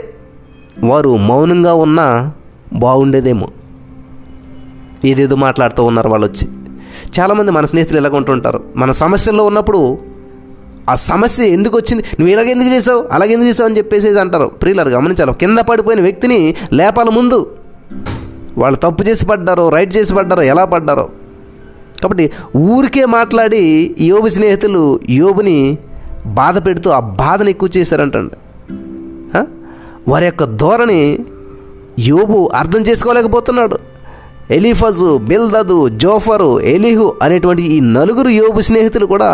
వారు మౌనంగా ఉన్నా బాగుండేదేమో. ఏదేదో మాట్లాడుతూ ఉన్నారు వాళ్ళు వచ్చి. చాలామంది మన స్నేహితులు ఎలాగ ఉంటుంటారు, మన సమస్యల్లో ఉన్నప్పుడు ఆ సమస్య ఎందుకు వచ్చింది, నువ్వు ఇలాగెందుకు చేసావు, అలాగెందుకు చేసావు అని చెప్పేసి అంటారు. ప్రియులారు గమనించాలి, కింద పడిపోయిన వ్యక్తిని లేపాల ముందు. వాళ్ళు తప్పు చేసి పడ్డారో రైట్ చేసి పడ్డారో ఎలా పడ్డారో. కాబట్టి ఊరికే మాట్లాడి యోబు స్నేహితులు యోబుని బాధ పెడుతూ ఆ బాధను ఎక్కువ చేశారంటండి. వారి యొక్క ధోరణి యోబు అర్థం చేసుకోలేకపోతున్నాడు. ఎలీఫజు, బిల్దదు, జోఫరు, ఎలీహు అనేటువంటి ఈ నలుగురు యోబు స్నేహితులు కూడా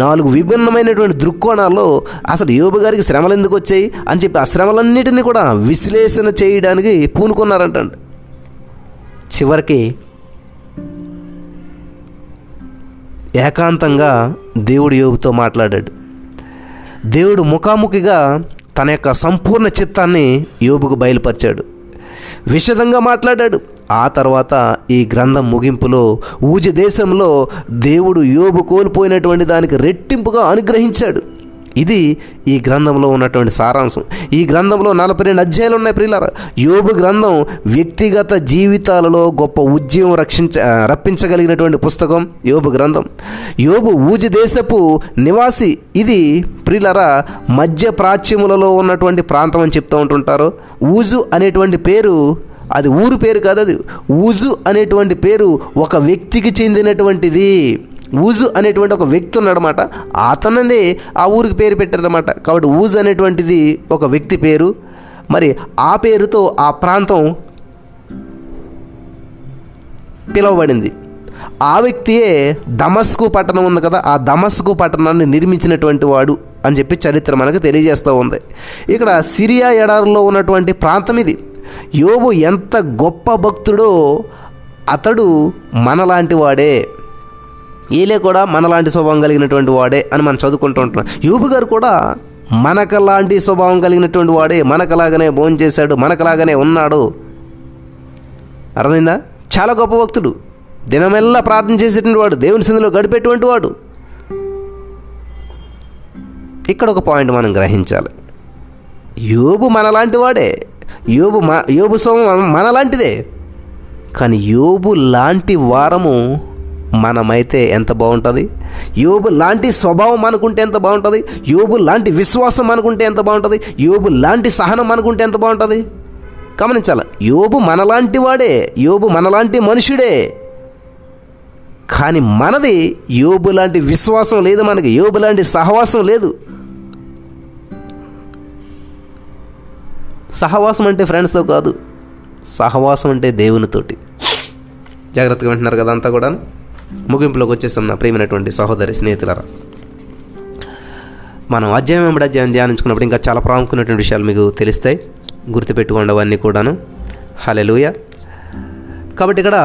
4 విభిన్నమైనటువంటి దృక్కోణాల్లో అసలు యోబు గారికి శ్రమలు ఎందుకు వచ్చాయి అని చెప్పి ఆ శ్రమలన్నిటినీ కూడా విశ్లేషణ చేయడానికి పూనుకున్నారంటండి. చివరికి ఏకాంతంగా దేవుడు యోబుతో మాట్లాడాడు. దేవుడు ముఖాముఖిగా తన యొక్క సంపూర్ణ చిత్తాన్ని యోబుకు బయలుపరిచాడు, విషదంగా మాట్లాడాడు. ఆ తర్వాత ఈ గ్రంథం ముగింపులో ఊజ దేశంలో దేవుడు యోబు కోల్పోయినటువంటి దానికి రెట్టింపుగా అనుగ్రహించాడు. ఇది ఈ గ్రంథంలో ఉన్నటువంటి సారాంశం. ఈ గ్రంథంలో 42 అధ్యాయాలు ఉన్నాయి ప్రియులారా. యోబు గ్రంథం వ్యక్తిగత జీవితాలలో గొప్ప ఉద్యమం రప్పించగలిగినటువంటి పుస్తకం యోబు గ్రంథం. యోబు ఊజు దేశపు నివాసి. ఇది ప్రియులారా మధ్య ప్రాచ్యములలో ఉన్నటువంటి ప్రాంతం అని చెప్తూ ఉంటుంటారు. ఊజు అనేటువంటి పేరు అది ఊరు పేరు కాదు, అది ఊజు అనేటువంటి పేరు ఒక వ్యక్తికి చెందినటువంటిది. ఊజు అనేటువంటి ఒక వ్యక్తి ఉన్నాడనమాట, అతననే ఆ ఊరికి పేరు పెట్టారనమాట. కాబట్టి ఊజు అనేటువంటిది ఒక వ్యక్తి పేరు. మరి ఆ పేరుతో ఆ ప్రాంతం పిలువబడింది. ఆ వ్యక్తియే దమస్కు పట్టణం ఉంది కదా, ఆ దమస్కు పట్టణాన్ని నిర్మించినటువంటి వాడు అని చెప్పి చరిత్ర మనకు తెలియజేస్తూ ఉంది. ఇక్కడ సిరియా ఎడారిలో ఉన్నటువంటి ప్రాంతం ఇది. యోబు ఎంత గొప్ప భక్తుడో, అతడు మనలాంటి వాడే, ఏలే కూడా మనలాంటి స్వభావం కలిగినటువంటి వాడే అని మనం చదువుకుంటూ ఉంటున్నాం. యోబు గారు కూడా మనకలాంటి స్వభావం కలిగినటువంటి వాడే, మనకలాగానే భోజనం చేశాడు, మనకలాగానే ఉన్నాడు. అర్థమైందా? చాలా గొప్ప భక్తుడు, దినమెల్లా ప్రార్థన చేసేటువంటి వాడు, దేవుని సన్నిధిలో గడిపేటువంటి వాడు. ఇక్కడ ఒక పాయింట్ మనం గ్రహించాలి. యోబు మనలాంటి వాడే, యోబు స్వభావం మనలాంటిదే. కానీ యోబు లాంటి వారము మనమైతే ఎంత బాగుంటుంది? యోబు లాంటి స్వభావం మనకుంటే ఎంత బాగుంటుంది? యోబు లాంటి విశ్వాసం మనకుంటే ఎంత బాగుంటుంది? యోబు లాంటి సహనం మనకుంటే ఎంత బాగుంటుంది? గమనించాలి. యోబు మనలాంటి వాడే, యోబు మనలాంటి మనుషుడే. కానీ మనది యోబు లాంటి విశ్వాసం లేదు, మనకి యోబు లాంటి సహవాసం లేదు. సహవాసం అంటే ఫ్రెండ్స్తో కాదు, సహవాసం అంటే దేవునితోటి. జాగ్రత్తగా వింటున్నారు కదా అంతా కూడా. ముగింపులోకి వచ్చేస్తాం నా ప్రియమైనటువంటి సహోదరి స్నేహితులారా. మనం అధ్యాయం వెంబడి అధ్యాయం ధ్యానించుకున్నప్పుడు ఇంకా చాలా ప్రాముఖ్యమైనటువంటి విషయాలు మీకు తెలుస్తాయి, గుర్తుపెట్టుకోండి అవన్నీ కూడాను. హల్లెలూయా. కాబట్టి ఇక్కడ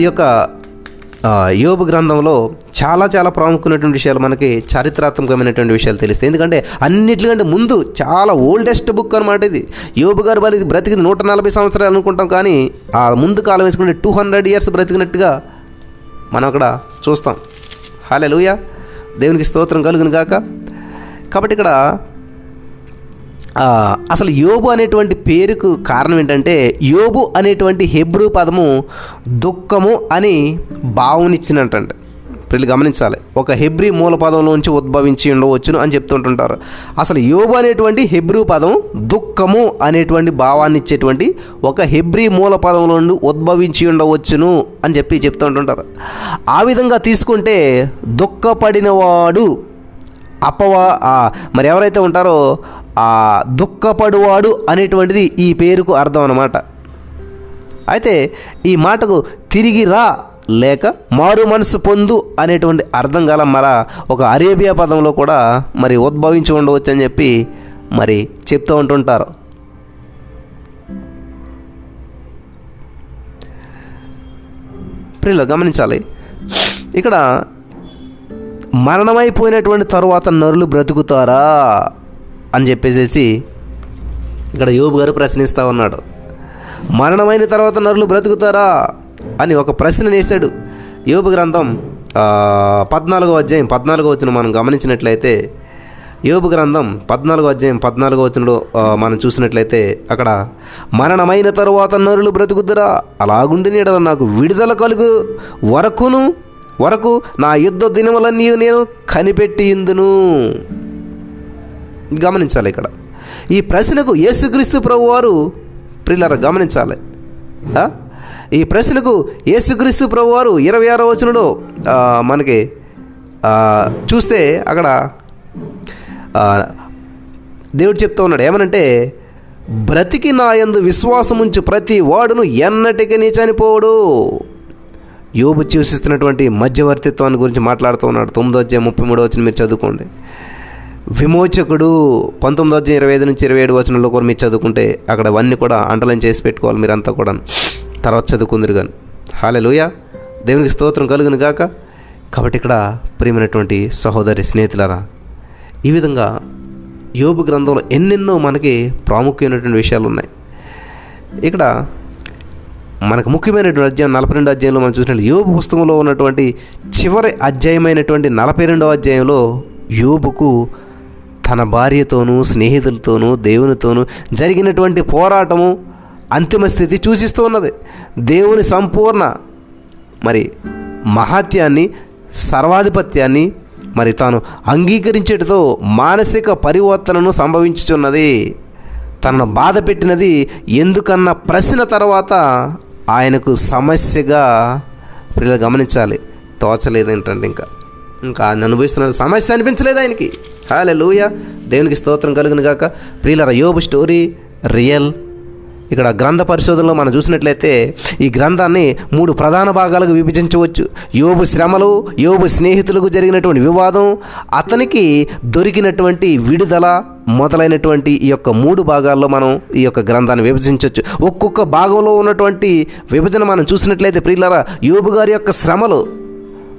ఈ యొక్క యోబు గ్రంథంలో చాలా చాలా ప్రాముఖ్యమైనటువంటి విషయాలు, మనకి చారిత్రాత్మకమైనటువంటి విషయాలు తెలుస్తాయి. ఎందుకంటే అన్నిటికంటే ముందు చాలా ఓల్డెస్ట్ బుక్ అనమాట ఇది. యోబు గారు బ్రతికింది 140 సంవత్సరాలు అనుకుంటాం, కానీ ఆ ముందు కాలం వేసుకుంటే 200 years బ్రతికినట్టుగా మనం అక్కడ చూస్తాం. హల్లెలూయా, దేవునికి స్తోత్రం కలుగును గాక. కాబట్టి ఇక్కడ అసలు యోబు అనేటువంటి పేరుకు కారణం ఏంటంటే, యోబు అనేటువంటి హెబ్రూ పదము దుఃఖము అని భావనిచ్చినట్టంటే. వీళ్ళు గమనించాలి, ఒక హెబ్రీ మూల పదంలోంచి ఉద్భవించి ఉండవచ్చును అని చెప్తుంటుంటారు. అసలు యోబు అనేటువంటి హెబ్రూ పదం దుఃఖము అనేటువంటి భావాన్ని ఇచ్చేటువంటి ఒక హెబ్రీ మూల పదంలో ఉద్భవించి ఉండవచ్చును అని చెప్తుంటుంటారు. ఆ విధంగా తీసుకుంటే దుఃఖపడినవాడు మరి ఎవరైతే ఉంటారో ఆ దుఃఖపడువాడు అనేటువంటిది ఈ పేరుకు అర్థం అన్నమాట. అయితే ఈ మాటకు తిరిగి రా లేక మారు మనసు పొందు అనేటువంటి అర్థం గల ఒక అరేబియా పదంలో కూడా మరి ఉద్భవించి ఉండవచ్చు అని చెప్పి మరి చెప్తూ ఉంటుంటారు. ప్రియులు గమనించాలి, ఇక్కడ మరణమైపోయినటువంటి తరువాత నరులు బ్రతుకుతారా అని చెప్పేసి ఇక్కడ యోబు గారు ప్రశ్నిస్తూ ఉన్నాడు. మరణమైన తర్వాత నరులు బ్రతుకుతారా అని ఒక ప్రశ్న వేశాడు. యోబు గ్రంథం 14వ అధ్యాయం 14వ వచనం మనం గమనించినట్లయితే, యోబు గ్రంథం 14వ అధ్యాయం 14వ వచనంలో మనం చూసినట్లయితే అక్కడ మరణమైన తరువాత నరులు బ్రతుకుతారా, అలాగుండి నీడ నాకు విడుదల కలుగు వరకు నా యుద్ధ దినములన్నీ నేను కనిపెట్టి ఇందును. గమనించాలి, ఇక్కడ ఈ ప్రశ్నకు యేసుక్రీస్తు ప్రభువారు, ప్రియులారా గమనించాలి, ఈ ప్రశ్నకు యేసుక్రీస్తు ప్రభువారు 26వ వచనంలో మనకి చూస్తే అక్కడ దేవుడు చెప్తూ ఉన్నాడు ఏమనంటే, బ్రతికి నా యందు విశ్వాసముంచు ప్రతి వాడును ఎన్నటికీ నీ చనిపోడు. యోబు సూచిస్తున్నటువంటి మధ్యవర్తిత్వాన్ని గురించి మాట్లాడుతూ ఉన్నాడు. 9వ అధ్యాయం 33వ వచనం మీరు చదువుకోండి. విమోచకుడు 19వ అధ్యాయం 25 నుంచి 27 వచనంలో కూడా మీరు చదువుకుంటే అక్కడ అవన్నీ కూడా అండర్లైన్ చేసి పెట్టుకోవాలి మీరంతా కూడా, తర్వాత చదువుకుందరు కానీ. హల్లెలూయా, దేవునికి స్తోత్రం కలుగును గాక. కాబట్టి ఇక్కడ ప్రియమైనటువంటి సహోదరి స్నేహితులారా, ఈ విధంగా యోబు గ్రంథంలో ఎన్నెన్నో మనకి ప్రాముఖ్యమైనటువంటి విషయాలు ఉన్నాయి. ఇక్కడ మనకు ముఖ్యమైనటువంటి అధ్యాయం 42వ అధ్యాయంలో మనం చూసినట్లు యోబు పుస్తకంలో ఉన్నటువంటి చివరి అధ్యాయమైనటువంటి 42వ అధ్యాయంలో యోబుకు తన భార్యతోనూ స్నేహితులతోనూ దేవునితోనూ జరిగినటువంటి పోరాటము అంతిమ స్థితి సూచిస్తూ ఉన్నది. దేవుని సంపూర్ణ మరి మహాత్యాన్ని, సర్వాధిపత్యాన్ని మరి తాను అంగీకరించేటితో మానసిక పరివర్తనను సంభవించుచున్నది. తనను బాధ పెట్టినది ఎందుకన్న ప్రశ్న తర్వాత ఆయనకు సమస్యగా పిల్లలు గమనించాలి, తోచలేదు ఏంటంటే ఇంకా ఆయన అనుభవిస్తున్న సమస్య అనిపించలేదు ఆయనకి. హల్లెలూయా, దేవునికి స్తోత్రం కలుగును గాక. ప్రియులారా, యోబు స్టోరీ రియల్. ఇక్కడ గ్రంథ పరిశోధనలో మనం చూసినట్లయితే ఈ గ్రంథాన్ని 3 ప్రధాన భాగాలకు విభజించవచ్చు. యోబు శ్రమలు, యోబు స్నేహితులకు జరిగినటువంటి వివాదం, అతనికి దొరికినటువంటి విడుదల మొదలైనటువంటి ఈ యొక్క 3 భాగాల్లో మనం ఈ యొక్క గ్రంథాన్ని విభజించవచ్చు. ఒక్కొక్క భాగంలో ఉన్నటువంటి విభజన మనం చూసినట్లయితే ప్రియులారా, యోబు గారి యొక్క శ్రమలు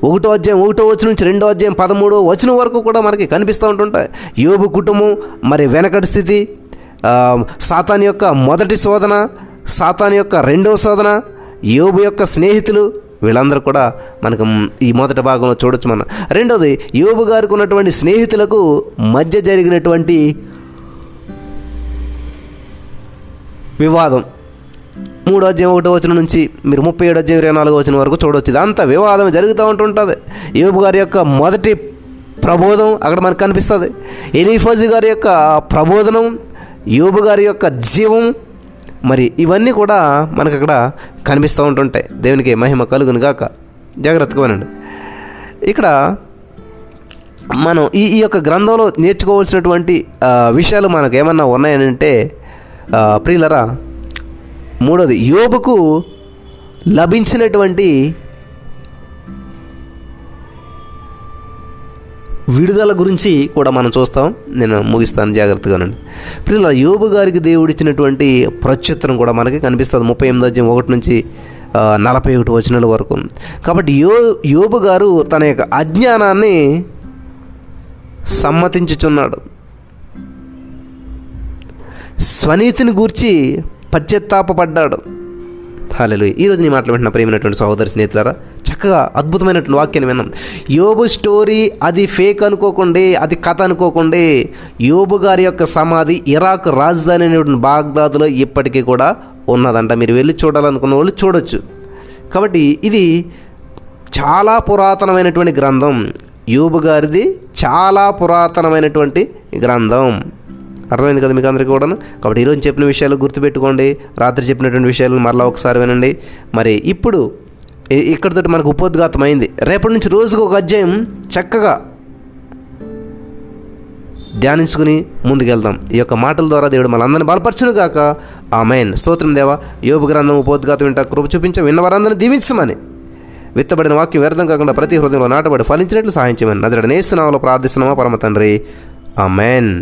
1వ అధ్యాయం 1వ వచనం నుంచి 2వ అధ్యాయం 13వ వచనం వరకు కూడా మనకి కనిపిస్తూ ఉంటుంటాయి. యోబు కుటుంబం మరి వెనకటి స్థితి, సాతాను యొక్క మొదటి శోధన, సాతాను యొక్క రెండవ శోధన, యోబు యొక్క స్నేహితులు, వీళ్ళందరూ కూడా మనకు ఈ మొదటి భాగంలో చూడొచ్చు మనం. రెండవది, యోబు గారికి ఉన్నటువంటి స్నేహితులకు మధ్య జరిగినటువంటి వివాదం 3వ అధ్యాయం 1వ వచనం నుంచి మీరు 37వ అధ్యాయం 24వ వచనం వరకు చూడవచ్చు. ఇదంతా వివాదం జరుగుతూ ఉంటుంటుంది. యోబు గారి యొక్క మొదటి ప్రబోధం అక్కడ మనకు కనిపిస్తుంది. ఎలీఫజు గారి యొక్క ప్రబోధనం, యోబు గారి యొక్క జీవం, మరి ఇవన్నీ కూడా మనకు అక్కడ కనిపిస్తూ ఉంటుంటాయి. దేవునికి మహిమ కలుగును గాక. జాగ్రత్తగా వినండి. ఇక్కడ మనం ఈ యొక్క గ్రంథంలో నేర్చుకోవాల్సినటువంటి విషయాలు మనకు ఏమన్నా ఉన్నాయనంటే ప్రియులరా, 3వది, యోబుకు లభించినటువంటి విడుదల గురించి కూడా మనం చూస్తాం. నేను ముగిస్తాను, జాగ్రత్తగానండి. పిల్లల, యోబు గారికి దేవుడిచ్చినటువంటి ప్రత్యుత్తరం కూడా మనకి కనిపిస్తుంది 38వ అధ్యాయం 1 నుంచి 41 వచనాల వరకు. కాబట్టి యోబు గారు తన యొక్క అజ్ఞానాన్ని సమ్మతించుచున్నాడు. స్వనీతిని గూర్చి పశ్చాత్తాపడ్డాడు. హల్లెలూయా. ఈరోజు నీ మాటలు వింటున్న ప్రియమైనటువంటి సహోదరి స్నేహితులారా, చక్కగా అద్భుతమైనటువంటి వాక్యాన్ని విన్నాం. యోబు స్టోరీ అది ఫేక్ అనుకోకండి, అది కథ అనుకోకండి. యోబు గారి యొక్క సమాధి ఇరాక్ రాజధాని అయినటువంటి బాగ్దాద్లో ఇప్పటికీ కూడా ఉన్నదంట. మీరు వెళ్ళి చూడాలనుకున్న వాళ్ళు చూడొచ్చు. కాబట్టి ఇది చాలా పురాతనమైనటువంటి గ్రంథం. యోబు గారిది చాలా పురాతనమైనటువంటి గ్రంథం. అర్థమైంది కదా మీకు అందరికీ కూడాను. కాబట్టి ఈరోజు చెప్పిన విషయాలు గుర్తుపెట్టుకోండి. రాత్రి చెప్పినటువంటి విషయాలు మరలా ఒకసారి వినండి. మరి ఇప్పుడు ఇక్కడితో మనకు ఉపోద్ఘాతం అయింది. రేపటి నుంచి రోజుకు ఒక అధ్యాయం చక్కగా ధ్యానించుకుని ముందుకెళ్దాం. ఈ యొక్క మాటల ద్వారా దేవుడు మనందరినీ బలపరచును గాక. ఆమేన్. స్తోత్రం దేవా. యోబు గ్రంథం ఉపోద్ఘాతం వింటా కృప చూపించ విన్నవారందరినీ దీవించమని, విత్తబడిన వాక్యం వ్యర్థం కాకుండా ప్రతి హృదయంలో నాటబడి ఫలించినట్లు సహాయం చేయమని నజరేయుడైన యేసు నామములో ప్రార్థిస్తున్నామా పరమ తండ్రి. ఆమేన్.